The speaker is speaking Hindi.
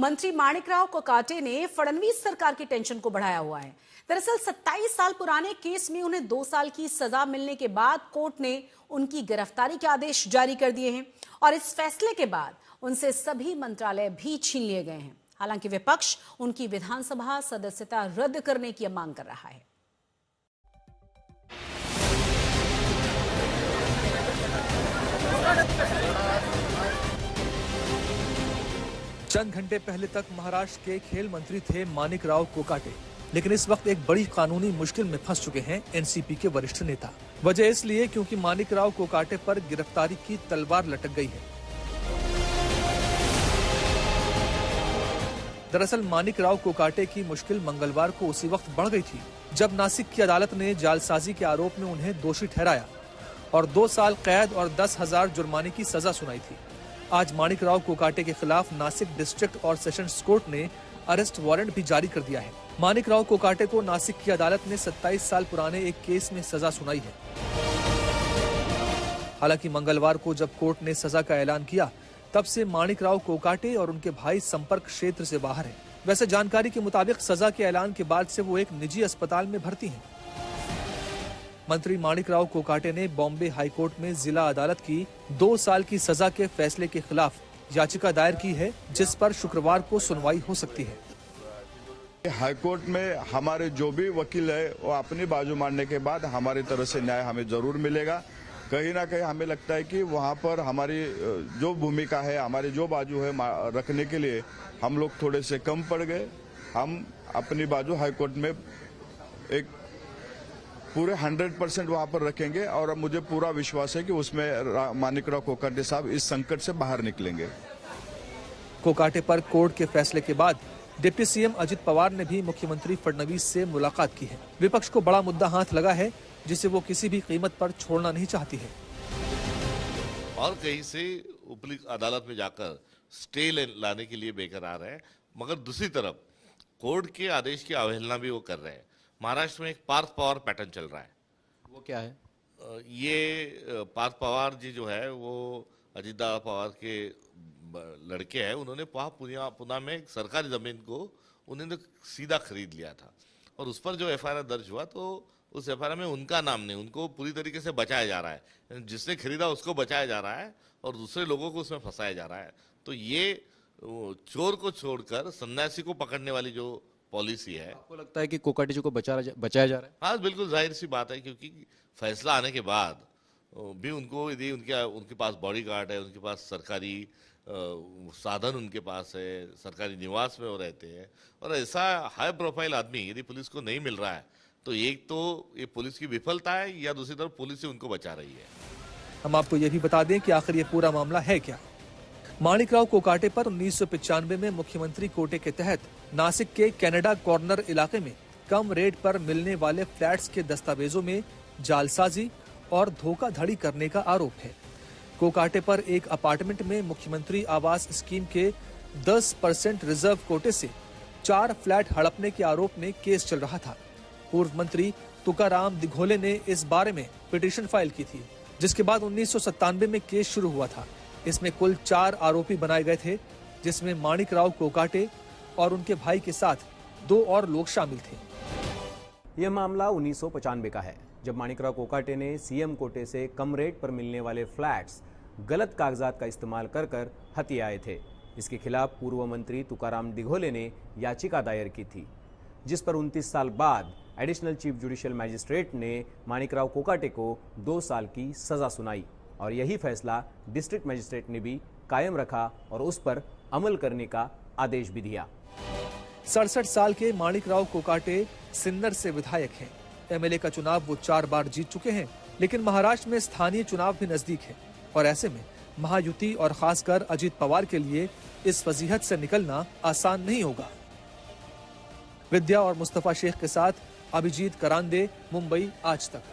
मंत्री माणिकराव कोकाटे ने फडणवीस सरकार की टेंशन को बढ़ाया हुआ है। दरअसल 27 साल पुराने केस में उन्हें 2 साल की सजा मिलने के बाद कोर्ट ने उनकी गिरफ्तारी के आदेश जारी कर दिए हैं और इस फैसले के बाद उनसे सभी मंत्रालय भी छीन लिए गए हैं। हालांकि विपक्ष उनकी विधानसभा सदस्यता रद्द करने की मांग कर रहा है। चंद घंटे पहले तक महाराष्ट्र के खेल मंत्री थे माणिकराव कोकाटे, लेकिन इस वक्त एक बड़ी कानूनी मुश्किल में फंस चुके हैं एनसीपी के वरिष्ठ नेता। वजह इसलिए क्योंकि माणिकराव कोकाटे पर गिरफ्तारी की तलवार लटक गई है। दरअसल माणिकराव कोकाटे की मुश्किल मंगलवार को उसी वक्त बढ़ गई थी जब नासिक की अदालत ने जालसाजी के आरोप में उन्हें दोषी ठहराया और 2 साल कैद और 10,000 जुर्माने की सजा सुनाई थी। आज माणिकराव कोकाटे के खिलाफ नासिक डिस्ट्रिक्ट और सेशंस कोर्ट ने अरेस्ट वारंट भी जारी कर दिया है। माणिकराव कोकाटे को नासिक की अदालत ने 27 साल पुराने एक केस में सजा सुनाई है। हालांकि मंगलवार को जब कोर्ट ने सजा का ऐलान किया तब से माणिकराव कोकाटे और उनके भाई संपर्क क्षेत्र से बाहर हैं। वैसे जानकारी के मुताबिक सजा के ऐलान के बाद से वो एक निजी अस्पताल में भर्ती हैं। मंत्री माणिकराव कोकाटे ने बॉम्बे हाईकोर्ट में जिला अदालत की 2 साल की सजा के फैसले के खिलाफ याचिका दायर की है, जिस पर शुक्रवार को सुनवाई हो सकती है। हाईकोर्ट में हमारे जो भी वकील है वो अपनी बाजू मानने के बाद हमारी तरफ से न्याय हमें जरूर मिलेगा। कहीं ना कहीं हमें लगता है कि वहां पर हमारी जो भूमिका है, हमारी जो बाजू है रखने के लिए हम लोग थोड़े से कम पड़ गए। हम अपनी बाजू हाईकोर्ट में एक पूरे 100% वहां पर रखेंगे और मुझे पूरा विश्वास है कि उसमें माणिकराव कोकाटे साहब इस संकट से बाहर निकलेंगे। कोकाटे पर कोर्ट के फैसले के बाद डिप्टी सीएम अजित पवार ने भी मुख्यमंत्री फडणवीस से मुलाकात की है। विपक्ष को बड़ा मुद्दा हाथ लगा है जिसे वो किसी भी कीमत पर छोड़ना नहीं चाहती है और कहीं से ऊपरी अदालत में जाकर स्टे लाने के लिए बेकरार है। मगर दूसरी तरफ कोर्ट के आदेश की अवहेलना भी वो कर रहे हैं। महाराष्ट्र में एक पार्थ पवार पैटर्न चल रहा है। वो क्या है? ये पार्थ पवार जी जो है वो अजित पवार के लड़के हैं। उन्होंने पुणे में एक सरकारी जमीन को उन्होंने सीधा खरीद लिया था और उस पर जो एफआईआर दर्ज हुआ तो उस एफआईआर में उनका नाम नहीं, उनको पूरी तरीके से बचाया जा रहा है। जिसने खरीदा उसको बचाया जा रहा है और दूसरे लोगों को उसमें फंसाया जा रहा है। तो ये चोर को छोड़कर सन्यासी को पकड़ने वाली जो पॉलिसी है। आपको लगता है कि कोकाटे जी को बचाया जा रहा है? हाँ, बिल्कुल जाहिर सी बात है, क्योंकि फैसला आने के बाद भी उनको यदि उनके पास बॉडीगार्ड है, उनके पास सरकारी साधन उनके पास है, सरकारी निवास में वो रहते हैं और ऐसा हाई प्रोफाइल आदमी यदि पुलिस को नहीं मिल रहा है तो एक तो ये पुलिस की विफलता है या दूसरी तरफ पुलिस ही उनको बचा रही है। हम आपको ये भी बता दें कि आखिर ये पूरा मामला है क्या। माणिकराव कोकाटे पर 1995 में मुख्यमंत्री कोटे के तहत नासिक के कनाडा कॉर्नर इलाके में कम रेट पर मिलने वाले फ्लैट्स के दस्तावेजों में जालसाजी और धोखाधड़ी करने का आरोप है। कोकाटे पर एक अपार्टमेंट में मुख्यमंत्री आवास स्कीम के 10% रिजर्व कोटे से 4 फ्लैट हड़पने के आरोप में केस चल रहा था। पूर्व मंत्री तुकाराम दिघोले ने इस बारे में पिटीशन फाइल की थी, जिसके बाद 1997 में केस शुरू हुआ था। इसमें कुल 4 आरोपी बनाए गए थे, जिसमें माणिकराव कोकाटे और उनके भाई के साथ 2 और लोग शामिल थे। यह मामला 1995 का है, जब माणिकराव कोकाटे ने सीएम कोटे से कम रेट पर मिलने वाले फ्लैट्स गलत कागजात का इस्तेमाल कर हथिये आए थे। इसके खिलाफ पूर्व मंत्री तुकाराम दिघोले ने याचिका दायर की थी, जिस पर 29 साल बाद एडिशनल चीफ जुडिशियल मैजिस्ट्रेट ने माणिकराव कोकाटे को 2 साल की सजा सुनाई और यही फैसला डिस्ट्रिक्ट मजिस्ट्रेट ने भी कायम रखा और उस पर अमल करने का आदेश भी दिया। 67 साल के माणिकराव कोकाटे सिन्नर से विधायक हैं। एमएलए का चुनाव वो 4 बार जीत चुके हैं, लेकिन महाराष्ट्र में स्थानीय चुनाव भी नजदीक है और ऐसे में महायुति और खासकर अजित पवार के लिए इस वजीहत से निकलना आसान नहीं होगा। विद्या और मुस्तफा शेख के साथ अभिजीत करांदे, मुंबई, आज तक।